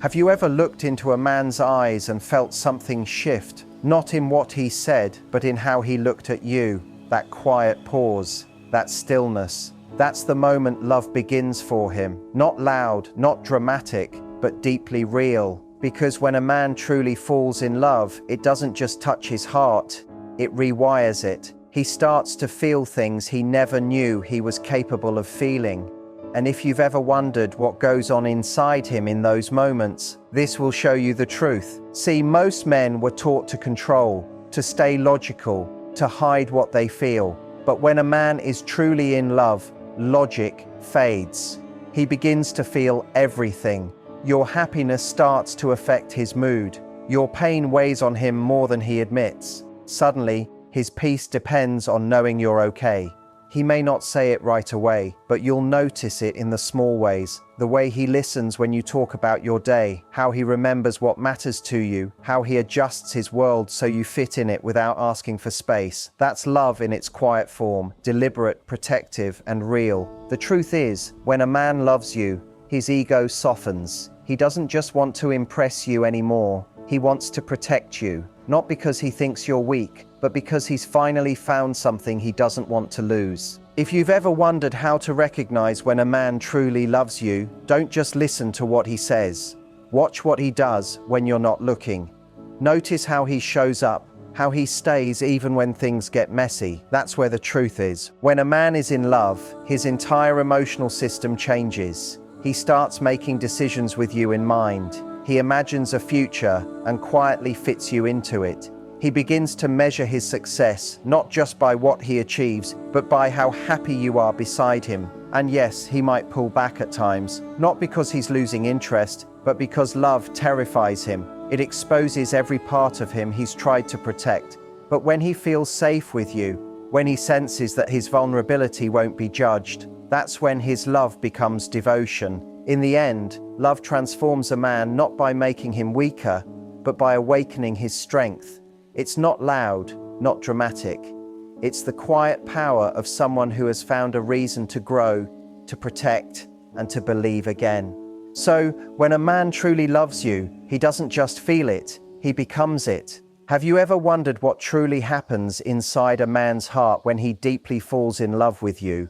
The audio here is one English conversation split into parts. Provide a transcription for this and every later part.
Have you ever looked into a man's eyes and felt something shift? Not in what he said, but in how he looked at you. That quiet pause, that stillness. That's the moment love begins for him. Not loud, not dramatic, but deeply real. Because when a man truly falls in love, it doesn't just touch his heart, it rewires it. He starts to feel things he never knew he was capable of feeling. And if you've ever wondered what goes on inside him in those moments, this will show you the truth. See, most men were taught to control, to stay logical, to hide what they feel. But when a man is truly in love, logic fades. He begins to feel everything. Your happiness starts to affect his mood. Your pain weighs on him more than he admits. Suddenly, his peace depends on knowing you're okay. He may not say it right away, but you'll notice it in the small ways. The way he listens when you talk about your day, how he remembers what matters to you, how he adjusts his world so you fit in it without asking for space. That's love in its quiet form, deliberate, protective, and real. The truth is, when a man loves you, his ego softens. He doesn't just want to impress you anymore. He wants to protect you, not because he thinks you're weak, but because he's finally found something he doesn't want to lose. If you've ever wondered how to recognize when a man truly loves you, don't just listen to what he says. Watch what he does when you're not looking. Notice how he shows up, how he stays even when things get messy. That's where the truth is. When a man is in love, his entire emotional system changes. He starts making decisions with you in mind. He imagines a future and quietly fits you into it. He begins to measure his success, not just by what he achieves, but by how happy you are beside him. And yes, he might pull back at times, not because he's losing interest, but because love terrifies him. It exposes every part of him he's tried to protect. But when he feels safe with you, when he senses that his vulnerability won't be judged, that's when his love becomes devotion. In the end, love transforms a man not by making him weaker, but by awakening his strength. It's not loud, not dramatic. It's the quiet power of someone who has found a reason to grow, to protect, and to believe again. So, when a man truly loves you, he doesn't just feel it, he becomes it. Have you ever wondered what truly happens inside a man's heart when he deeply falls in love with you?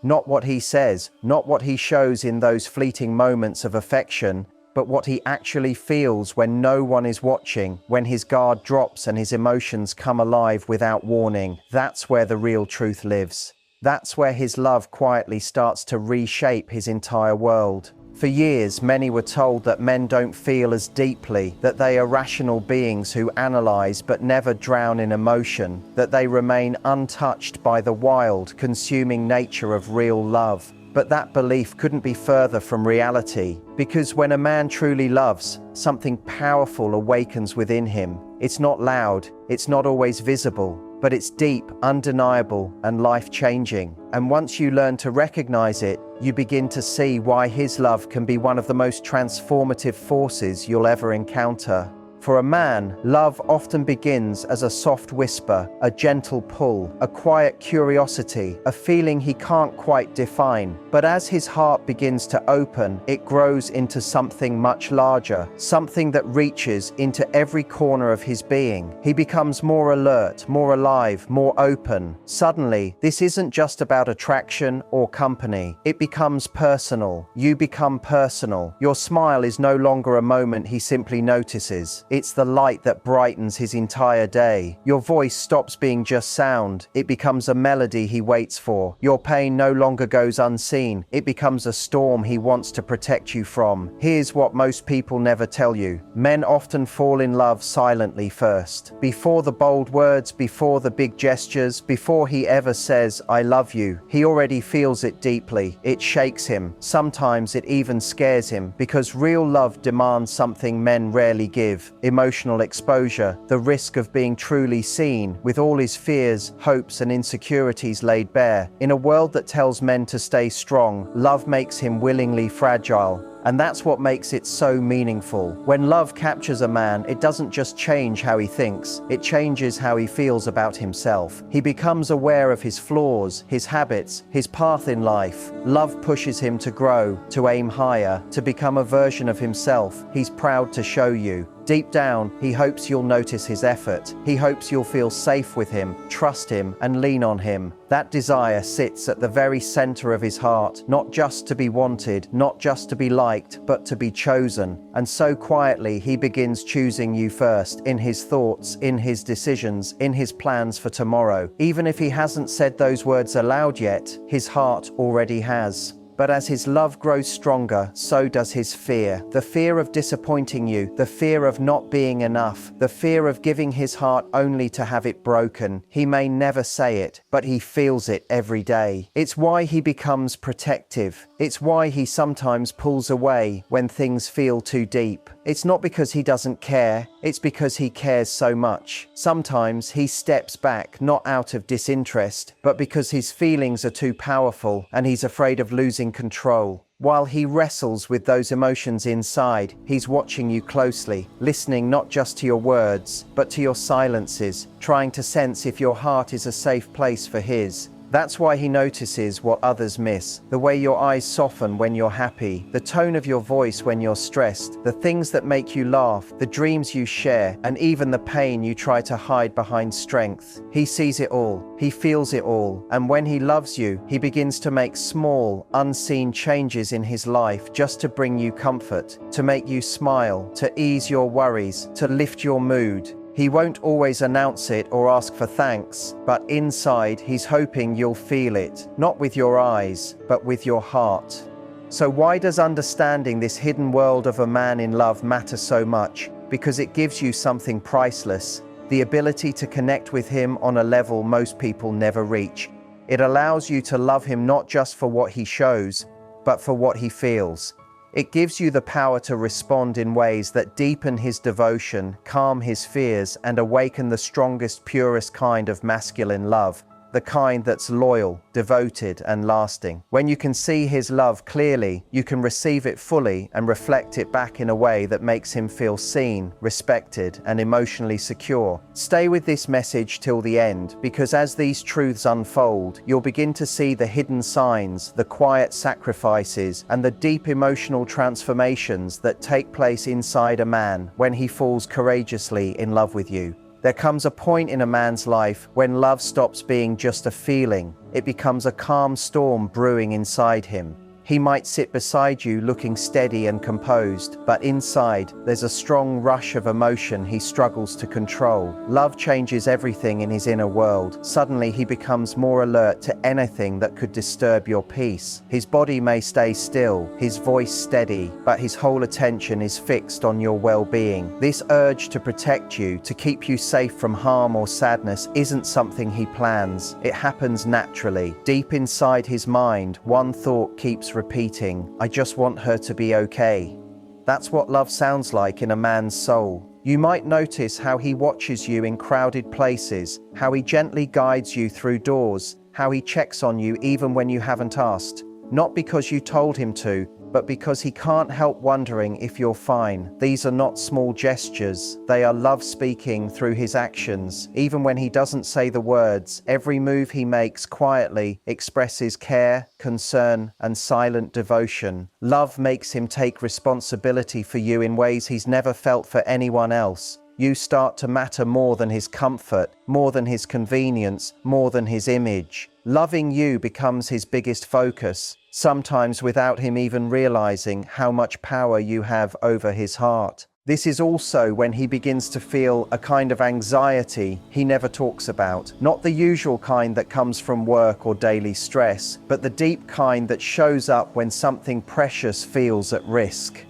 Not what he says, not what he shows in those fleeting moments of affection, but what he actually feels when no one is watching, when his guard drops and his emotions come alive without warning. That's where the real truth lives. That's where his love quietly starts to reshape his entire world. For years, many were told that men don't feel as deeply, that they are rational beings who analyze but never drown in emotion, that they remain untouched by the wild, consuming nature of real love. But that belief couldn't be further from reality, because when a man truly loves, something powerful awakens within him. It's not loud, it's not always visible, but it's deep, undeniable, and life-changing. And once you learn to recognize it, you begin to see why his love can be one of the most transformative forces you'll ever encounter. For a man, love often begins as a soft whisper, a gentle pull, a quiet curiosity, a feeling he can't quite define. But as his heart begins to open, it grows into something much larger, something that reaches into every corner of his being. He becomes more alert, more alive, more open. Suddenly, this isn't just about attraction or company. It becomes personal. You become personal. Your smile is no longer a moment he simply notices. It's the light that brightens his entire day. Your voice stops being just sound. It becomes a melody he waits for. Your pain no longer goes unseen. It becomes a storm he wants to protect you from. Here's what most people never tell you. Men often fall in love silently first. Before the bold words, before the big gestures, before he ever says, "I love you," he already feels it deeply. It shakes him. Sometimes it even scares him, because real love demands something men rarely give: emotional exposure, the risk of being truly seen, with all his fears, hopes, and insecurities laid bare. In a world that tells men to stay strong, love makes him willingly fragile. And that's what makes it so meaningful. When love captures a man, it doesn't just change how he thinks, it changes how he feels about himself. He becomes aware of his flaws, his habits, his path in life. Love pushes him to grow, to aim higher, to become a version of himself he's proud to show you. Deep down, he hopes you'll notice his effort. He hopes you'll feel safe with him, trust him, and lean on him. That desire sits at the very center of his heart, not just to be wanted, not just to be liked, but to be chosen. And so quietly, he begins choosing you first, in his thoughts, in his decisions, in his plans for tomorrow. Even if he hasn't said those words aloud yet, his heart already has. But as his love grows stronger, so does his fear. The fear of disappointing you, the fear of not being enough, the fear of giving his heart only to have it broken. He may never say it, but he feels it every day. It's why he becomes protective. It's why he sometimes pulls away when things feel too deep. It's not because he doesn't care, it's because he cares so much. Sometimes he steps back, not out of disinterest, but because his feelings are too powerful and he's afraid of losing control. While he wrestles with those emotions inside, he's watching you closely, listening not just to your words, but to your silences, trying to sense if your heart is a safe place for his. That's why he notices what others miss, the way your eyes soften when you're happy, the tone of your voice when you're stressed, the things that make you laugh, the dreams you share, and even the pain you try to hide behind strength. He sees it all, he feels it all, and when he loves you, he begins to make small, unseen changes in his life just to bring you comfort, to make you smile, to ease your worries, to lift your mood. He won't always announce it or ask for thanks, but inside he's hoping you'll feel it, not with your eyes, but with your heart. So why does understanding this hidden world of a man in love matter so much? Because it gives you something priceless, the ability to connect with him on a level most people never reach. It allows you to love him not just for what he shows, but for what he feels. It gives you the power to respond in ways that deepen his devotion, calm his fears, and awaken the strongest, purest kind of masculine love, the kind that's loyal, devoted, and lasting. When you can see his love clearly, you can receive it fully and reflect it back in a way that makes him feel seen, respected, and emotionally secure. Stay with this message till the end, because as these truths unfold, you'll begin to see the hidden signs, the quiet sacrifices, and the deep emotional transformations that take place inside a man when he falls courageously in love with you. There comes a point in a man's life when love stops being just a feeling. It becomes a calm storm brewing inside him. He might sit beside you looking steady and composed, but inside there's a strong rush of emotion he struggles to control. Love changes everything in his inner world. Suddenly he becomes more alert to anything that could disturb your peace. His body may stay still, his voice steady, but his whole attention is fixed on your well-being. This urge to protect you, to keep you safe from harm or sadness, isn't something he plans. It happens naturally. Deep inside his mind, one thought keeps repeating, "I just want her to be okay." That's what love sounds like in a man's soul. You might notice how he watches you in crowded places, how he gently guides you through doors, how he checks on you even when you haven't asked. Not because you told him to, but because he can't help wondering if you're fine. These are not small gestures. They are love speaking through his actions. Even when he doesn't say the words, every move he makes quietly expresses care, concern, and silent devotion. Love makes him take responsibility for you in ways he's never felt for anyone else. You start to matter more than his comfort, more than his convenience, more than his image. Loving you becomes his biggest focus, sometimes without him even realizing how much power you have over his heart. This is also when he begins to feel a kind of anxiety he never talks about. Not the usual kind that comes from work or daily stress, but the deep kind that shows up when something precious feels at risk.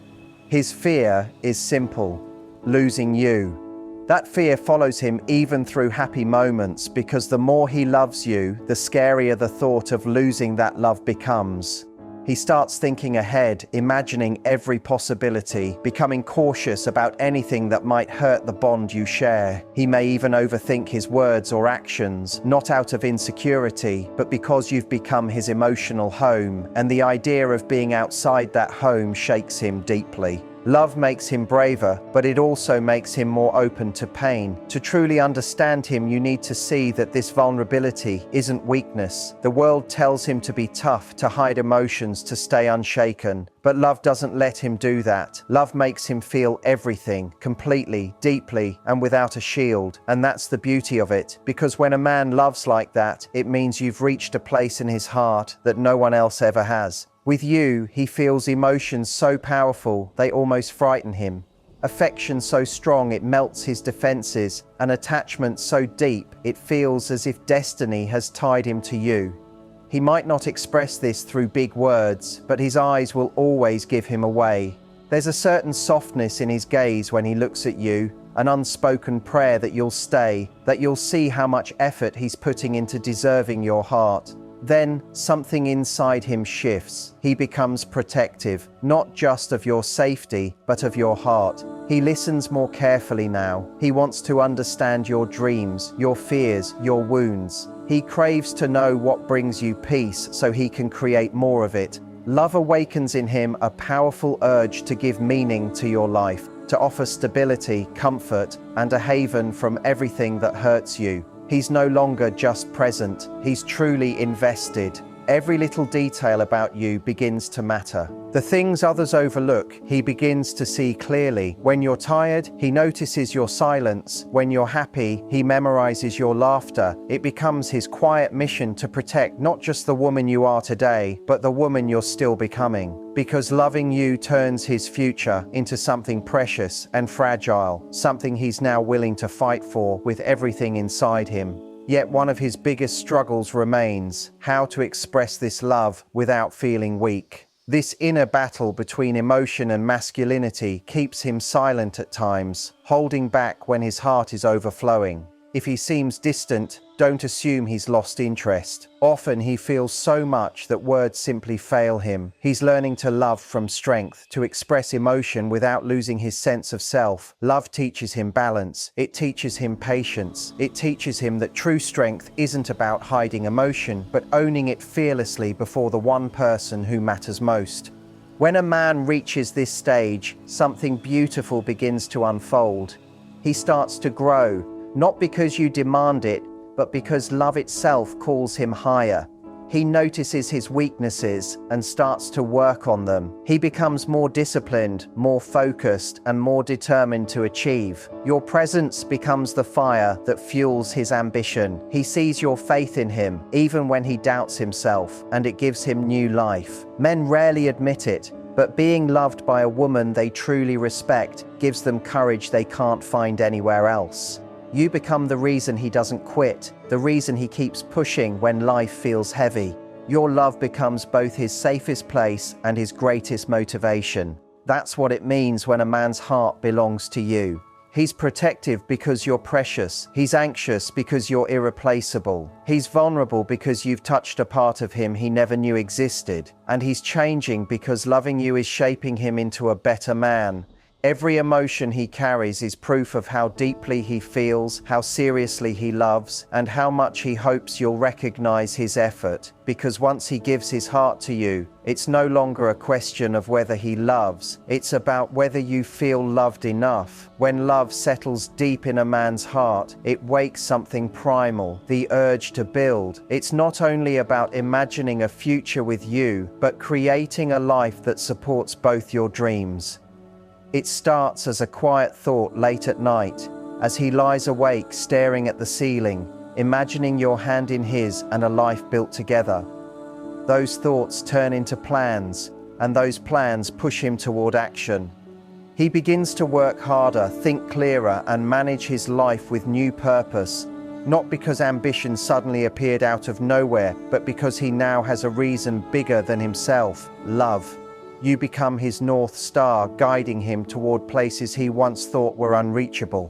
His fear is simple: losing you. That fear follows him even through happy moments, because the more he loves you, the scarier the thought of losing that love becomes. He starts thinking ahead, imagining every possibility, becoming cautious about anything that might hurt the bond you share. He may even overthink his words or actions, not out of insecurity, but because you've become his emotional home, and the idea of being outside that home shakes him deeply. Love makes him braver, but it also makes him more open to pain. To truly understand him, you need to see that this vulnerability isn't weakness. The world tells him to be tough, to hide emotions, to stay unshaken. But love doesn't let him do that. Love makes him feel everything, completely, deeply, and without a shield. And that's the beauty of it, because when a man loves like that, it means you've reached a place in his heart that no one else ever has. With you, he feels emotions so powerful, they almost frighten him. Affection so strong, it melts his defenses. An attachment so deep, it feels as if destiny has tied him to you. He might not express this through big words, but his eyes will always give him away. There's a certain softness in his gaze when he looks at you, an unspoken prayer that you'll stay, that you'll see how much effort he's putting into deserving your heart. Then something inside him shifts. He becomes protective, not just of your safety, but of your heart. He listens more carefully now. He wants to understand your dreams, your fears, your wounds. He craves to know what brings you peace so he can create more of it. Love awakens in him a powerful urge to give meaning to your life, to offer stability, comfort, and a haven from everything that hurts you. He's no longer just present, he's truly invested. Every little detail about you begins to matter. The things others overlook, he begins to see clearly. When you're tired, he notices your silence. When you're happy, he memorizes your laughter. It becomes his quiet mission to protect not just the woman you are today, but the woman you're still becoming. Because loving you turns his future into something precious and fragile, something he's now willing to fight for with everything inside him. Yet one of his biggest struggles remains: how to express this love without feeling weak. This inner battle between emotion and masculinity keeps him silent at times, holding back when his heart is overflowing. If he seems distant, don't assume he's lost interest. Often he feels so much that words simply fail him. He's learning to love from strength, to express emotion without losing his sense of self. Love teaches him balance. It teaches him patience. It teaches him that true strength isn't about hiding emotion, but owning it fearlessly before the one person who matters most. When a man reaches this stage, something beautiful begins to unfold. He starts to grow. Not because you demand it, but because love itself calls him higher. He notices his weaknesses and starts to work on them. He becomes more disciplined, more focused, and more determined to achieve. Your presence becomes the fire that fuels his ambition. He sees your faith in him, even when he doubts himself, and it gives him new life. Men rarely admit it, but being loved by a woman they truly respect gives them courage they can't find anywhere else. You become the reason he doesn't quit, the reason he keeps pushing when life feels heavy. Your love becomes both his safest place and his greatest motivation. That's what it means when a man's heart belongs to you. He's protective because you're precious. He's anxious because you're irreplaceable. He's vulnerable because you've touched a part of him he never knew existed. And he's changing because loving you is shaping him into a better man. Every emotion he carries is proof of how deeply he feels, how seriously he loves, and how much he hopes you'll recognize his effort. Because once he gives his heart to you, it's no longer a question of whether he loves, it's about whether you feel loved enough. When love settles deep in a man's heart, it wakes something primal, the urge to build. It's not only about imagining a future with you, but creating a life that supports both your dreams. It starts as a quiet thought late at night, as he lies awake staring at the ceiling, imagining your hand in his and a life built together. Those thoughts turn into plans, and those plans push him toward action. He begins to work harder, think clearer, and manage his life with new purpose, not because ambition suddenly appeared out of nowhere, but because he now has a reason bigger than himself: love. You become his North Star, guiding him toward places he once thought were unreachable.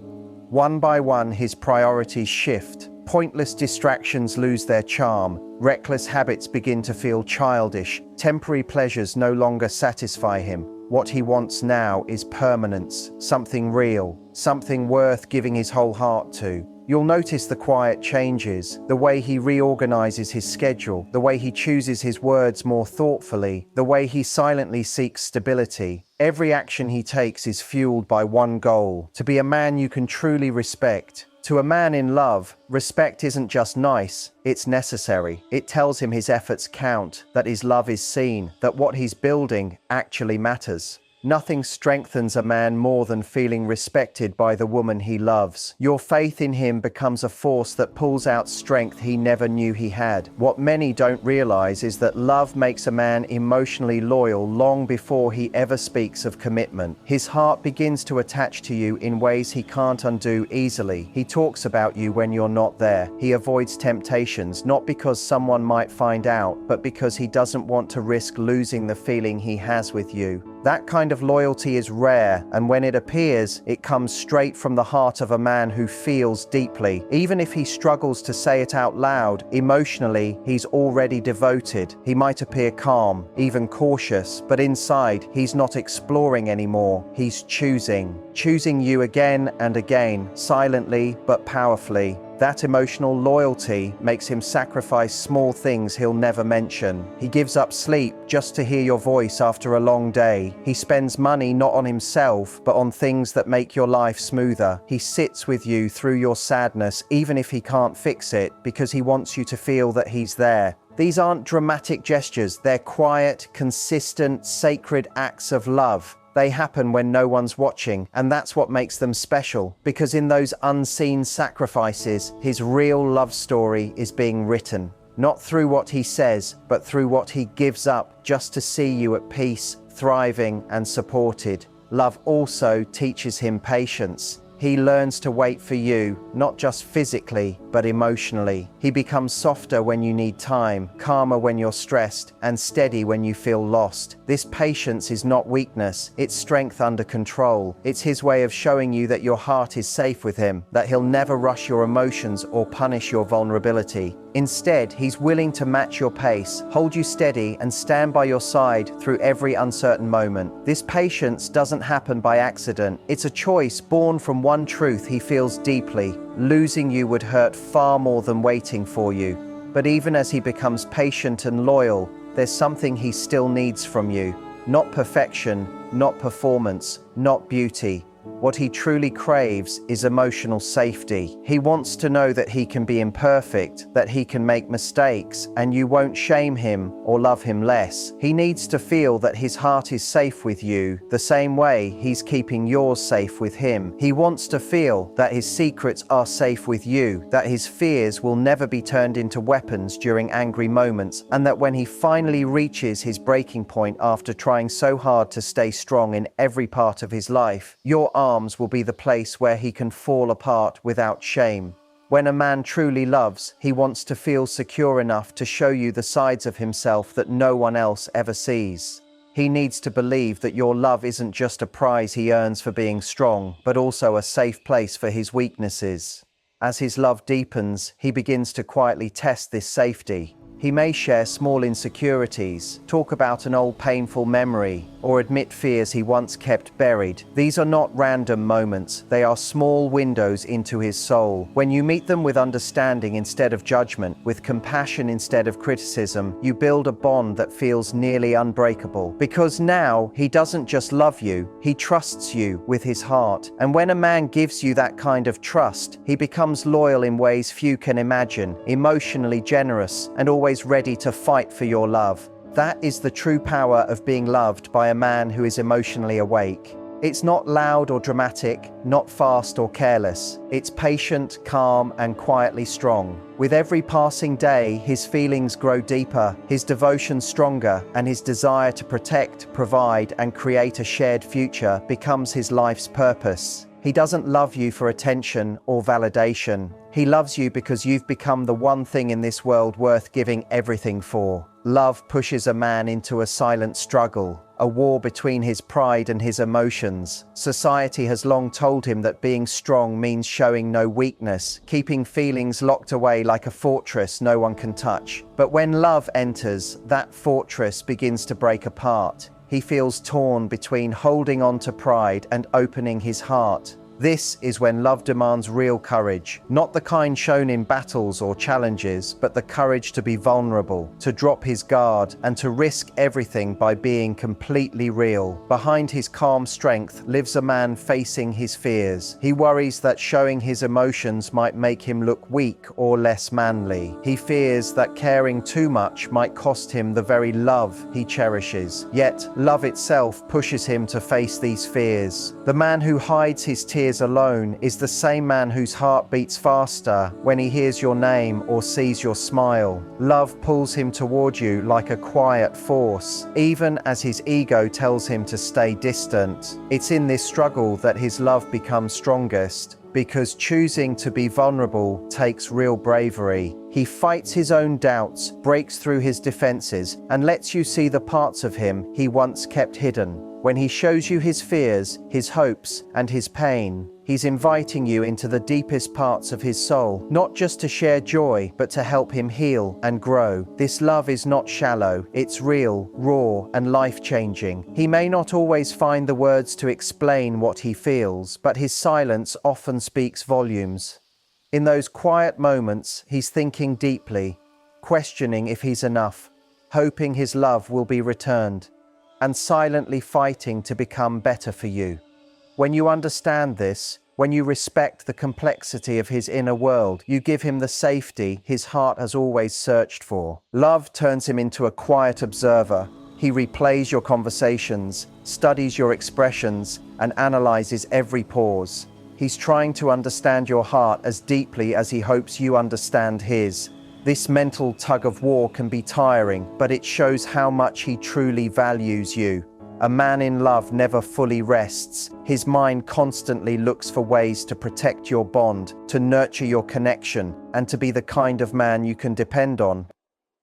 One by one, his priorities shift. Pointless distractions lose their charm. Reckless habits begin to feel childish. Temporary pleasures no longer satisfy him. What he wants now is permanence, something real, something worth giving his whole heart to. You'll notice the quiet changes, the way he reorganizes his schedule, the way he chooses his words more thoughtfully, the way he silently seeks stability. Every action he takes is fueled by one goal: to be a man you can truly respect. To a man in love, respect isn't just nice, it's necessary. It tells him his efforts count, that his love is seen, that what he's building actually matters. Nothing strengthens a man more than feeling respected by the woman he loves. Your faith in him becomes a force that pulls out strength he never knew he had. What many don't realize is that love makes a man emotionally loyal long before he ever speaks of commitment. His heart begins to attach to you in ways he can't undo easily. He talks about you when you're not there. He avoids temptations, not because someone might find out, but because he doesn't want to risk losing the feeling he has with you. That kind of loyalty is rare, and when it appears, it comes straight from the heart of a man who feels deeply. Even if he struggles to say it out loud, emotionally, he's already devoted. He might appear calm, even cautious, but inside, he's not exploring anymore. He's choosing you again and again, silently but powerfully. That emotional loyalty makes him sacrifice small things he'll never mention. He gives up sleep just to hear your voice after a long day. He spends money not on himself, but on things that make your life smoother. He sits with you through your sadness, even if he can't fix it, because he wants you to feel that he's there. These aren't dramatic gestures, they're quiet, consistent, sacred acts of love. They happen when no one's watching, and that's what makes them special, because in those unseen sacrifices, his real love story is being written. Not through what he says, but through what he gives up just to see you at peace, thriving, and supported. Love also teaches him patience. He learns to wait for you, not just physically, but emotionally. He becomes softer when you need time, calmer when you're stressed, and steady when you feel lost. This patience is not weakness, it's strength under control. It's his way of showing you that your heart is safe with him, that he'll never rush your emotions or punish your vulnerability. Instead, he's willing to match your pace, hold you steady, and stand by your side through every uncertain moment. This patience doesn't happen by accident. It's a choice born from one truth he feels deeply. Losing you would hurt far more than waiting for you. But even as he becomes patient and loyal, there's something he still needs from you. Not perfection, not performance, not beauty. What he truly craves is emotional safety. He wants to know that he can be imperfect, that he can make mistakes, and you won't shame him or love him less. He needs to feel that his heart is safe with you, the same way he's keeping yours safe with him. He wants to feel that his secrets are safe with you, that his fears will never be turned into weapons during angry moments, and that when he finally reaches his breaking point after trying so hard to stay strong in every part of his life, your arms will be the place where he can fall apart without shame. When a man truly loves, he wants to feel secure enough to show you the sides of himself that no one else ever sees. He needs to believe that your love isn't just a prize he earns for being strong, but also a safe place for his weaknesses. As his love deepens, he begins to quietly test this safety. He may share small insecurities, talk about an old painful memory, or admit fears he once kept buried. These are not random moments, they are small windows into his soul. When you meet them with understanding instead of judgment, with compassion instead of criticism, you build a bond that feels nearly unbreakable. Because now, he doesn't just love you, he trusts you with his heart. And when a man gives you that kind of trust, he becomes loyal in ways few can imagine, emotionally generous, and always ready to fight for your love. That is the true power of being loved by a man who is emotionally awake. It's not loud or dramatic, not fast or careless. It's patient, calm, and quietly strong. With every passing day, his feelings grow deeper, his devotion stronger, and his desire to protect, provide, and create a shared future becomes his life's purpose. He doesn't love you for attention or validation. He loves you because you've become the one thing in this world worth giving everything for. Love pushes a man into a silent struggle, a war between his pride and his emotions. Society has long told him that being strong means showing no weakness, keeping feelings locked away like a fortress no one can touch. But when love enters, that fortress begins to break apart. He feels torn between holding on to pride and opening his heart. This is when love demands real courage, not the kind shown in battles or challenges, but the courage to be vulnerable, to drop his guard, and to risk everything by being completely real. Behind his calm strength lives a man facing his fears. He worries that showing his emotions might make him look weak or less manly. He fears that caring too much might cost him the very love he cherishes. Yet, love itself pushes him to face these fears. The man who hides his tears alone is the same man whose heart beats faster when he hears your name or sees your smile. Love pulls him toward you like a quiet force, even as his ego tells him to stay distant. It's in this struggle that his love becomes strongest, because choosing to be vulnerable takes real bravery. He fights his own doubts, breaks through his defenses, and lets you see the parts of him he once kept hidden. When he shows you his fears, his hopes, and his pain, he's inviting you into the deepest parts of his soul, not just to share joy, but to help him heal and grow. This love is not shallow, it's real, raw, and life-changing. He may not always find the words to explain what he feels, but his silence often speaks volumes. In those quiet moments, he's thinking deeply, questioning if he's enough, hoping his love will be returned, and silently fighting to become better for you. When you understand this, when you respect the complexity of his inner world, you give him the safety his heart has always searched for. Love turns him into a quiet observer. He replays your conversations, studies your expressions, and analyzes every pause. He's trying to understand your heart as deeply as he hopes you understand his. This mental tug of war can be tiring, but it shows how much he truly values you. A man in love never fully rests. His mind constantly looks for ways to protect your bond, to nurture your connection, and to be the kind of man you can depend on.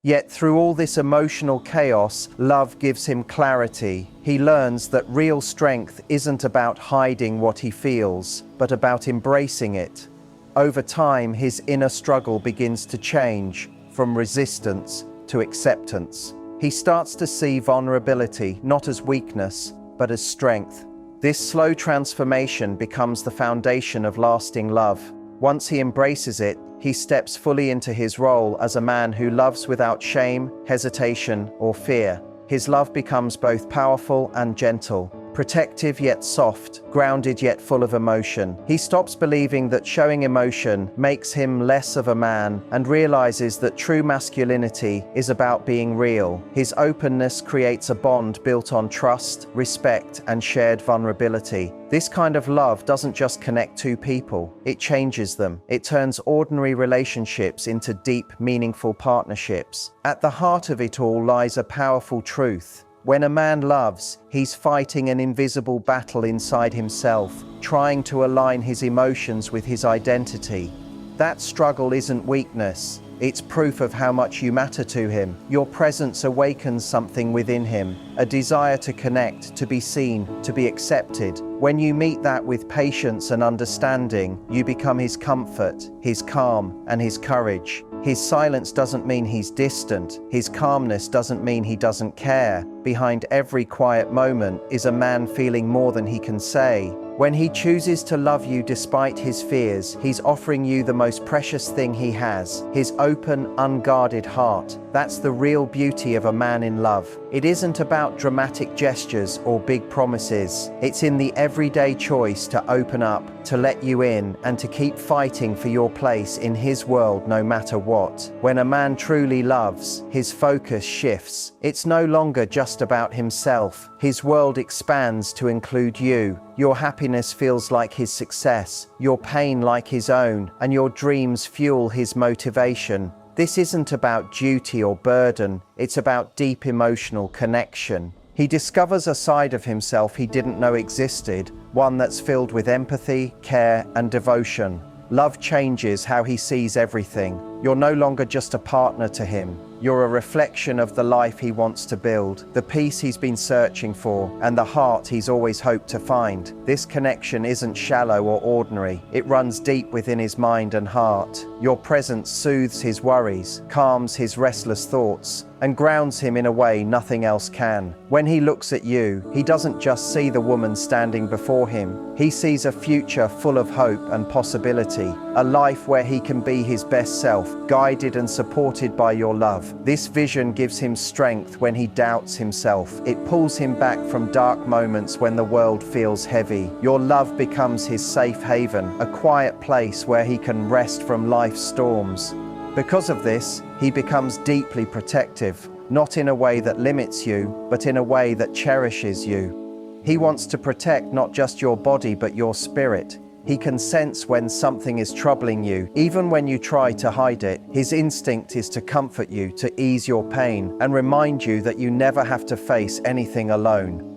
Yet through all this emotional chaos, love gives him clarity. He learns that real strength isn't about hiding what he feels, but about embracing it. Over time, his inner struggle begins to change from resistance to acceptance. He starts to see vulnerability not as weakness, but as strength. This slow transformation becomes the foundation of lasting love. Once he embraces it, he steps fully into his role as a man who loves without shame, hesitation, or fear. His love becomes both powerful and gentle, protective yet soft, grounded yet full of emotion. He stops believing that showing emotion makes him less of a man and realizes that true masculinity is about being real. His openness creates a bond built on trust, respect, and shared vulnerability. This kind of love doesn't just connect two people, it changes them. It turns ordinary relationships into deep, meaningful partnerships. At the heart of it all lies a powerful truth. When a man loves, he's fighting an invisible battle inside himself, trying to align his emotions with his identity. That struggle isn't weakness. It's proof of how much you matter to him. Your presence awakens something within him, a desire to connect, to be seen, to be accepted. When you meet that with patience and understanding, you become his comfort, his calm, and his courage. His silence doesn't mean he's distant. His calmness doesn't mean he doesn't care. Behind every quiet moment is a man feeling more than he can say. When he chooses to love you despite his fears, he's offering you the most precious thing he has, his open, unguarded heart. That's the real beauty of a man in love. It isn't about dramatic gestures or big promises. It's in the everyday choice to open up, to let you in, and to keep fighting for your place in his world no matter what. When a man truly loves, his focus shifts. It's no longer just about himself. His world expands to include you. Your happiness feels like his success, your pain like his own, and your dreams fuel his motivation. This isn't about duty or burden, it's about deep emotional connection. He discovers a side of himself he didn't know existed, one that's filled with empathy, care, and devotion. Love changes how he sees everything. You're no longer just a partner to him. You're a reflection of the life he wants to build, the peace he's been searching for, and the heart he's always hoped to find. This connection isn't shallow or ordinary. It runs deep within his mind and heart. Your presence soothes his worries, calms his restless thoughts, and grounds him in a way nothing else can. When he looks at you, he doesn't just see the woman standing before him. He sees a future full of hope and possibility, a life where he can be his best self, guided and supported by your love. This vision gives him strength when he doubts himself. It pulls him back from dark moments when the world feels heavy. Your love becomes his safe haven, a quiet place where he can rest from life's storms. Because of this, he becomes deeply protective, not in a way that limits you, but in a way that cherishes you. He wants to protect not just your body, but your spirit. He can sense when something is troubling you, even when you try to hide it. His instinct is to comfort you, to ease your pain, and remind you that you never have to face anything alone.